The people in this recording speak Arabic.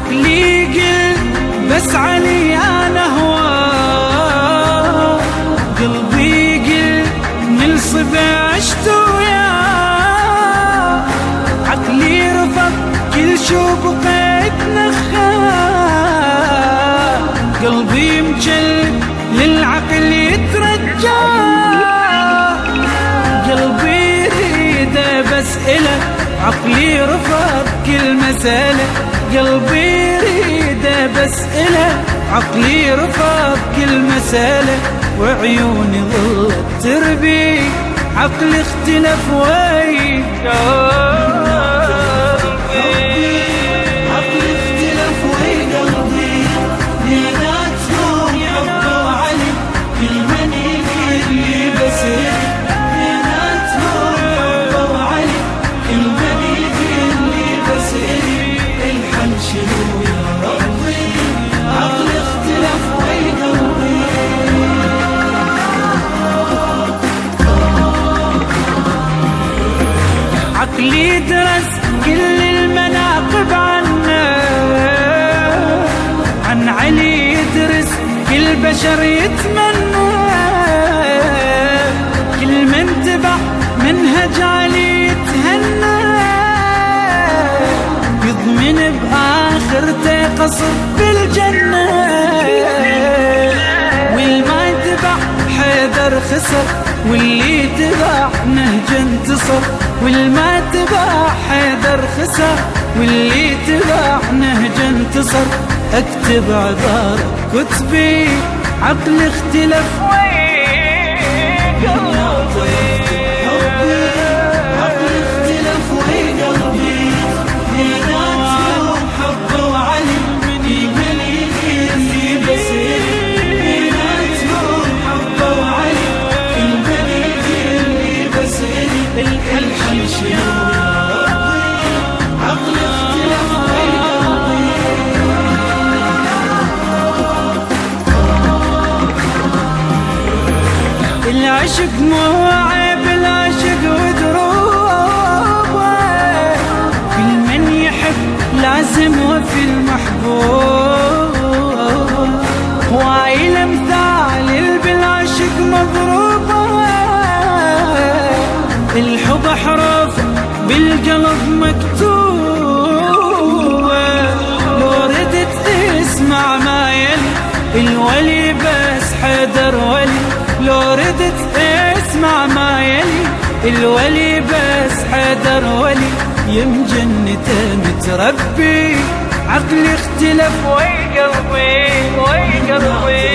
عقلي قل بس علي أنا هواه، قلبي قل من صبع عشت وياه، عقلي رفض كل شو بقيت نخاه، قلبي مجلد للعقل يترجاه، قلبي يريده بس إله، عقلي رفض كل مسألة، قلبي يريده بس إله، عقلي رفض كل مسألة، وعيوني ظلت تربي، عقلي اختلف وياه. عقلي درس كل المناقب عنه، عن علي يدرس كل بشر يتمنى، كل من تبع منهج علي يتهنى، يضمن بآخرته قصر بالجنة، والما يتبع حيدر خسر، واللي يتبع نهج انتصر، والما تبع حيدر خسر، واللي يتبع نهج انتصر، اكتب عبارة كتبي، عقل اختلف العشق مو عيب، العشق ودروبه، كل من يحب لازم وفي المحبوب، هواي الامثال بالعشق مضروبه، الحب احرف بالقلب مكتوبه، لو ردت تسمع ما يلي الولي بس حيدر ولي، لو ردت اسمع ما يلي الولي بس حيدر ولي، يم جنته متربي، عقلي اختلف وي قلبي وي قلبي.